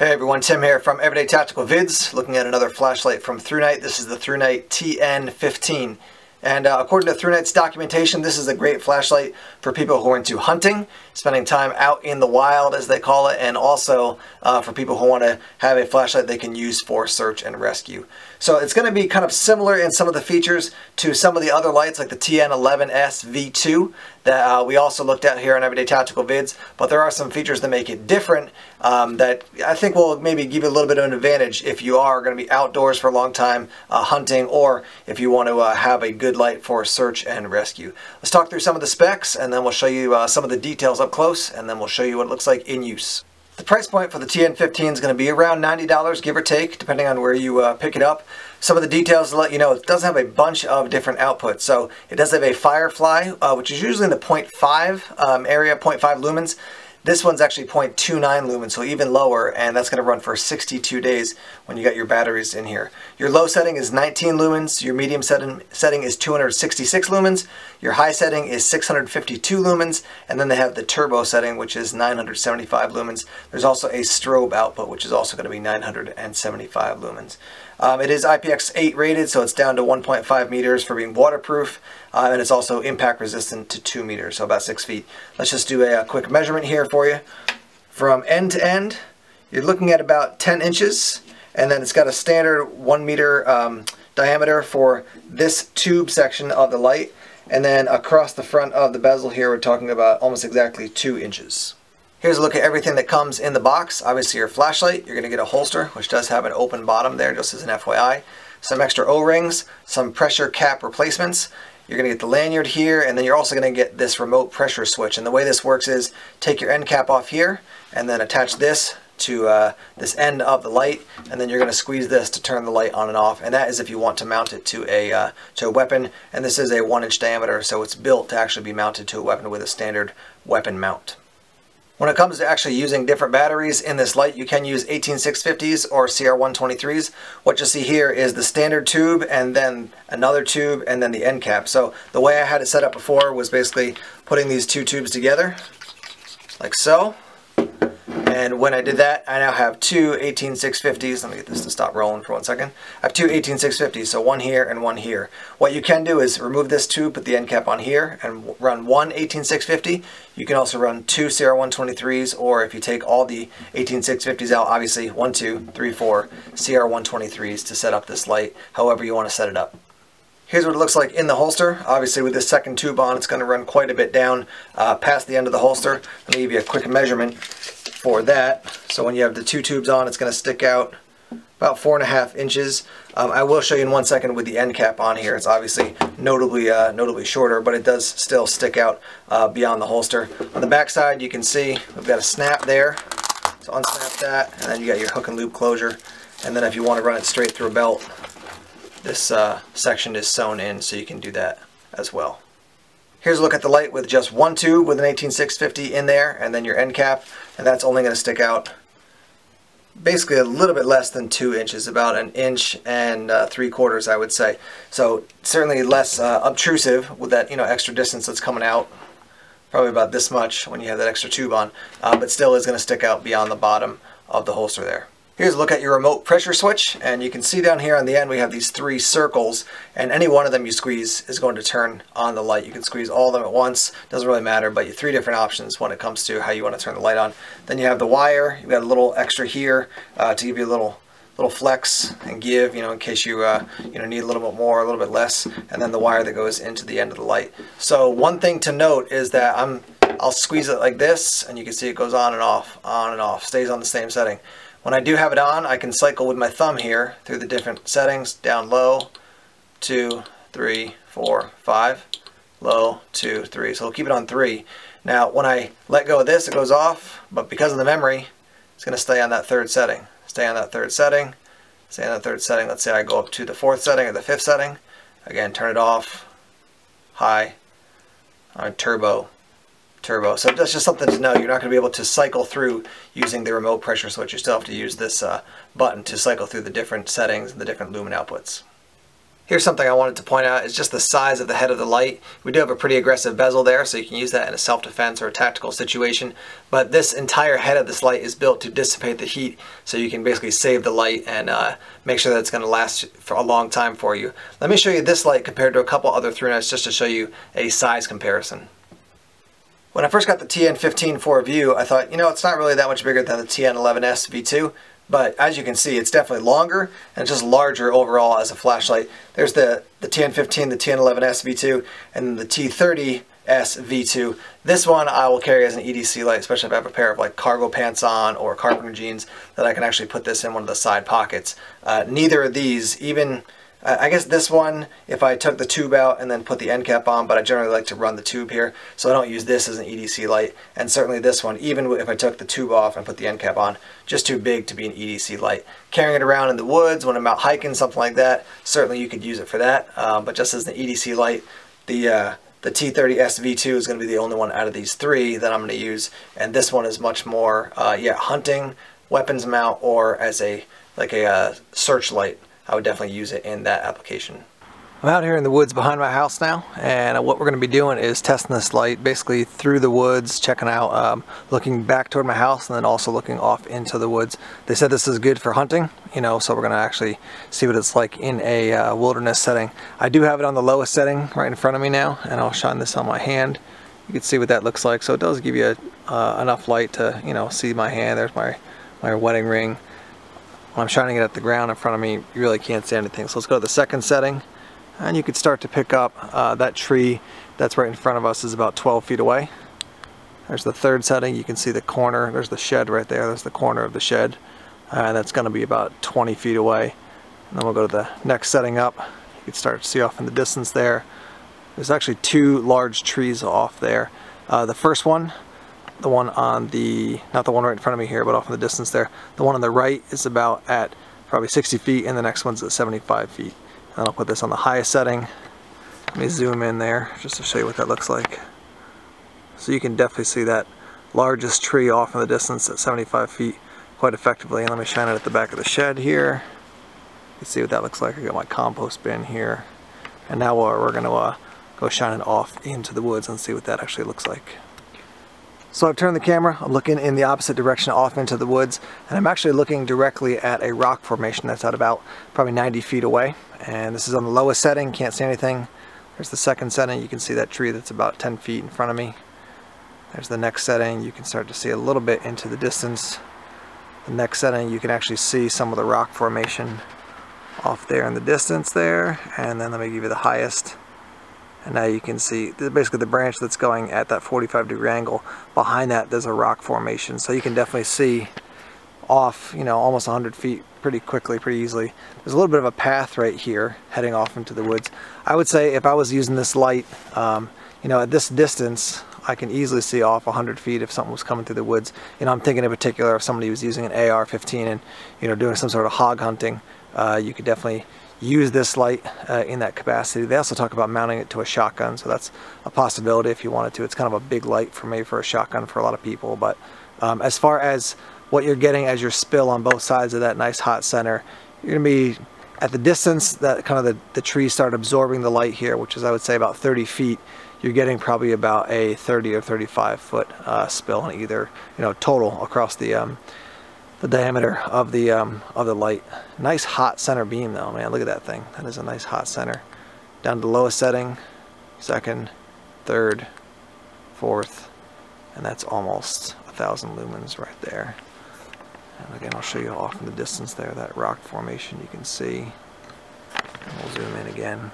Hey everyone, Tim here from Everyday Tactical Vids, looking at another flashlight from Thrunite. This is the Thrunite TN15. And according to Thrunite's documentation, this is a great flashlight for people who are into hunting, spending time out in the wild as they call it, and also for people who want to have a flashlight they can use for search and rescue. So it's going to be kind of similar in some of the features to some of the other lights like the TN11S V2 that we also looked at here on Everyday Tactical Vids, but there are some features that make it different that I think will maybe give you a little bit of an advantage if you are going to be outdoors for a long time hunting, or if you want to have a good light for search and rescue. Let's talk through some of the specs, and then we'll show you some of the details up close, and then we'll show you what it looks like in use. The price point for the TN15 is going to be around $90, give or take, depending on where you pick it up. Some of the details to let you know, it does have a bunch of different outputs. So it does have a Firefly, which is usually in the 0.5 area, 0.5 lumens. This one's actually 0.29 lumens, so even lower, and that's going to run for 62 days when you got your batteries in here. Your low setting is 19 lumens, your medium setting is 266 lumens, your high setting is 652 lumens, and then they have the turbo setting, which is 975 lumens. There's also a strobe output, which is also going to be 975 lumens. It is IPX8 rated, so it's down to 1.5 meters for being waterproof, and it's also impact resistant to 2 meters, so about 6 feet. Let's just do a quick measurement here for you. From end to end, you're looking at about 10 inches, and then it's got a standard 1 meter diameter for this tube section of the light, and then across the front of the bezel here, we're talking about almost exactly 2 inches. Here's a look at everything that comes in the box. Obviously your flashlight, you're going to get a holster, which does have an open bottom there, just as an FYI. Some extra O-rings, some pressure cap replacements. You're going to get the lanyard here, and then you're also going to get this remote pressure switch. And the way this works is, take your end cap off here, and then attach this to this end of the light, and then you're going to squeeze this to turn the light on and off. And that is if you want to mount it to a weapon. And this is a 1-inch diameter, so it's built to actually be mounted to a weapon with a standard weapon mount. When it comes to actually using different batteries in this light, you can use 18650s or CR123s. What you'll see here is the standard tube, and then another tube, and then the end cap. So the way I had it set up before was basically putting these two tubes together, like so. And when I did that, I now have two 18650s. Let me get this to stop rolling for 1 second. I have two 18650s, so one here and one here. What you can do is remove this tube, put the end cap on here, and run one 18650. You can also run two CR123s, or if you take all the 18650s out, obviously 1, 2, 3, 4 CR123s to set up this light, however you want to set it up. Here's what it looks like in the holster. Obviously with this second tube on, it's going to run quite a bit down past the end of the holster. Let me give you a quick measurement for that. So when you have the two tubes on, it's going to stick out about 4.5 inches. I will show you in 1 second with the end cap on here. It's obviously notably shorter, but it does still stick out beyond the holster. On the back side, you can see we've got a snap there. So unsnap that, and then you got your hook and loop closure. And then if you want to run it straight through a belt, this section is sewn in, so you can do that as well. Here's a look at the light with just one tube with an 18650 in there, and then your end cap, and that's only going to stick out basically a little bit less than 2 inches, about 1 inch and 3/4, I would say. So certainly less obtrusive with that extra distance that's coming out, probably about this much when you have that extra tube on, but still is going to stick out beyond the bottom of the holster there. Here's a look at your remote pressure switch, and you can see down here on the end we have these 3 circles, and any one of them you squeeze is going to turn on the light. You can squeeze all of them at once, doesn't really matter, but you have 3 different options when it comes to how you want to turn the light on. Then you have the wire, you've got a little extra here to give you a little flex and give, in case you need a little bit more, a little bit less, and then the wire that goes into the end of the light. So one thing to note is that I'll squeeze it like this, and you can see it goes on and off, stays on the same setting. When I do have it on, I can cycle with my thumb here through the different settings, down low, 2, 3, 4, 5, low, 2, 3. So we'll keep it on 3. Now when I let go of this, it goes off, but because of the memory, it's going to stay on that 3rd setting. Stay on that 3rd setting, stay on that 3rd setting. Let's say I go up to the 4th setting or the 5th setting. Again, turn it off, high, turbo. So that's just something to know. You're not going to be able to cycle through using the remote pressure switch. You still have to use this button to cycle through the different settings and the different lumen outputs. Here's something I wanted to point out, is just the size of the head of the light. We do have a pretty aggressive bezel there, so you can use that in a self-defense or a tactical situation. But this entire head of this light is built to dissipate the heat, so you can basically save the light and make sure that it's going to last for a long time for you. Let me show you this light compared to a couple other Thrunites just to show you a size comparison. When I first got the TN15 for review, I thought, you know, it's not really that much bigger than the TN11S V2. But as you can see, it's definitely longer and just larger overall as a flashlight. There's the TN15, the TN11S V2, and then the T30S V2. This one I will carry as an EDC light, especially if I have a pair of like cargo pants on or carpenter jeans, that I can actually put this in one of the side pockets. Neither of these, even I guess this one, if I took the tube out and then put the end cap on, but I generally like to run the tube here, so I don't use this as an EDC light. And certainly this one, even if I took the tube off and put the end cap on, just too big to be an EDC light. Carrying it around in the woods when I'm out hiking, something like that, certainly you could use it for that. But just as an EDC light, the T30S V2 is going to be the only one out of these three that I'm going to use. And this one is much more, yeah, hunting, weapons mount, or as a searchlight. I would definitely use it in that application. I'm out here in the woods behind my house now, and what we're going to be doing is testing this light basically through the woods, checking out, looking back toward my house, and then also looking off into the woods. They said this is good for hunting, you know, so we're going to actually see what it's like in a wilderness setting. I do have it on the lowest setting right in front of me now, and I'll shine this on my hand. You can see what that looks like. So it does give you enough light to, you know, see my hand. There's my wedding ring. When I'm shining it at the ground in front of me, you really can't see anything. So let's go to the second setting, and you can start to pick up that tree that's right in front of us is about 12 feet away. There's the third setting. You can see the corner. There's the shed right there. There's the corner of the shed. And that's going to be about 20 feet away. And then we'll go to the next setting up. You can start to see off in the distance there. There's actually two large trees off there. The first one, the one on the, not the one right in front of me here, but off in the distance there, the one on the right is about at probably 60 feet, and the next one's at 75 feet. And I'll put this on the highest setting. Let me zoom in there just to show you what that looks like. So you can definitely see that largest tree off in the distance at 75 feet quite effectively. And let me shine it at the back of the shed here. You can see what that looks like. I got my compost bin here. And now we're going to go shine it off into the woods and see what that actually looks like. So I've turned the camera, I'm looking in the opposite direction off into the woods, and I'm actually looking directly at a rock formation that's at about probably 90 feet away. And this is on the lowest setting, can't see anything. There's the second setting, you can see that tree that's about 10 feet in front of me. There's the next setting, you can start to see a little bit into the distance. The next setting, you can actually see some of the rock formation off there in the distance there. And then let me give you the highest. And now you can see basically the branch that's going at that 45-degree angle. Behind that there's a rock formation, so you can definitely see off, you know, almost 100 feet pretty quickly, pretty easily. There's a little bit of a path right here heading off into the woods. I would say if I was using this light, you know, at this distance, I can easily see off 100 feet if something was coming through the woods. You know, I'm thinking in particular if somebody was using an AR-15 and, you know, doing some sort of hog hunting, you could definitely use this light in that capacity. They also talk about mounting it to a shotgun, so that's a possibility if you wanted to. It's kind of a big light for maybe for a shotgun for a lot of people, but as far as what you're getting as your spill on both sides of that nice hot center, you're going to be at the distance that kind of the trees start absorbing the light here, which is I would say about 30 feet. You're getting probably about a 30 or 35 foot spill on either, you know, total across the diameter of the light. Nice hot center beam though, man. Look at that thing. That is a nice hot center. Down to the lowest setting, second, third, fourth, and that's almost 1,000 lumens right there. And again, I'll show you off in the distance there, that rock formation you can see. And we'll zoom in again.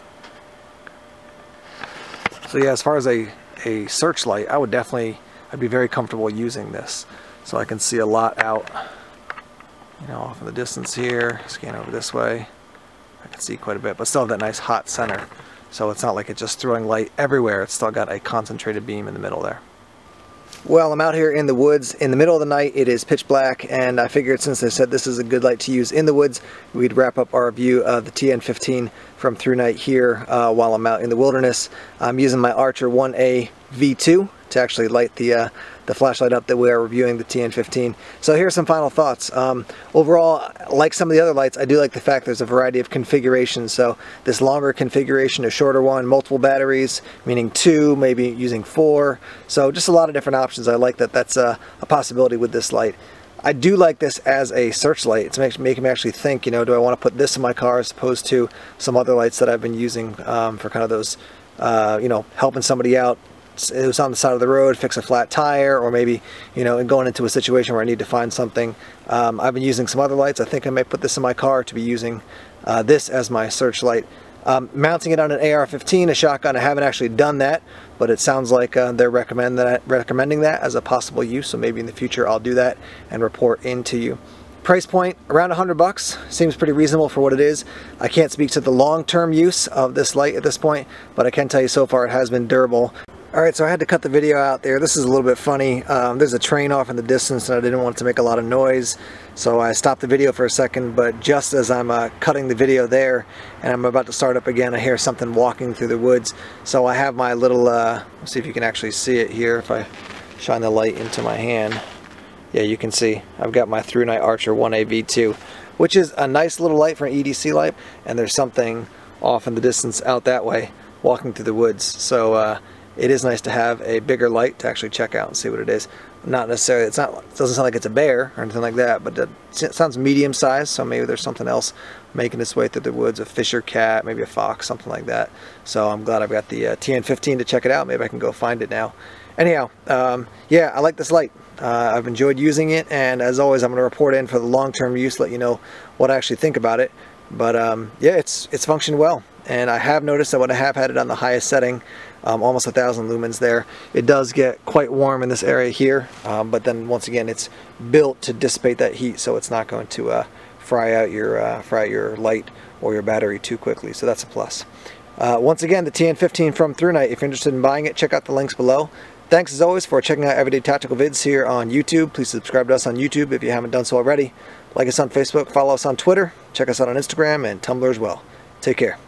So yeah, as far as a searchlight, I'd be very comfortable using this. So I can see a lot out, you know, off in the distance here. Scan over this way, I can see quite a bit, but still have that nice hot center. So it's not like it's just throwing light everywhere. It's still got a concentrated beam in the middle there. Well, I'm out here in the woods in the middle of the night. It is pitch black, and I figured since I said this is a good light to use in the woods, we'd wrap up our review of the TN15 from Thrunite here while I'm out in the wilderness. I'm using my Archer 1A V2 to actually light the flashlight up that we are reviewing, the TN15. So here's some final thoughts. Overall, like some of the other lights, I do like the fact there's a variety of configurations. So this longer configuration, a shorter one, multiple batteries, meaning 2, maybe using 4. So just a lot of different options. I like that that's a possibility with this light. I do like this as a searchlight. It's making me actually think, you know, do I want to put this in my car as opposed to some other lights that I've been using for kind of those, you know, helping somebody out. It was on the side of the road, fix a flat tire, or maybe, you know, going into a situation where I need to find something. I've been using some other lights. I think I may put this in my car to be using this as my searchlight. Mounting it on an AR-15, a shotgun, I haven't actually done that, but it sounds like they're recommending that as a possible use, so maybe in the future I'll do that and report into you. Price point, around $100, seems pretty reasonable for what it is. I can't speak to the long-term use of this light at this point, but I can tell you so far it has been durable. Alright, so I had to cut the video out there. This is a little bit funny. There's a train off in the distance and I didn't want it to make a lot of noise, so I stopped the video for a second, but just as I'm cutting the video there and I'm about to start up again, I hear something walking through the woods. So I have my little, let's see if you can actually see it here if I shine the light into my hand. Yeah, you can see I've got my Thrunite Archer 1A V2, which is a nice little light for an EDC light, and there's something off in the distance out that way walking through the woods. So it is nice to have a bigger light to actually check out and see what it is. Not necessarily, it doesn't sound like it's a bear or anything like that, but it sounds medium sized, so maybe there's something else making its way through the woods, a fish or cat, maybe a fox, something like that. So I'm glad I've got the TN15 to check it out. Maybe I can go find it now. Anyhow, yeah, I like this light. I've enjoyed using it, and as always, I'm going to report in for the long-term use, let you know what I actually think about it. But yeah, it's functioned well, and I have noticed that when I have had it on the highest setting, almost 1,000 lumens there, it does get quite warm in this area here, but then once again it's built to dissipate that heat, so it's not going to fry out your light or your battery too quickly, so that's a plus. Once again, the TN15 from Thrunite. If you're interested in buying it, check out the links below. Thanks as always for checking out Everyday Tactical Vids here on YouTube. Please subscribe to us on YouTube if you haven't done so already. Like us on Facebook, follow us on Twitter, check us out on Instagram and Tumblr as well. Take care.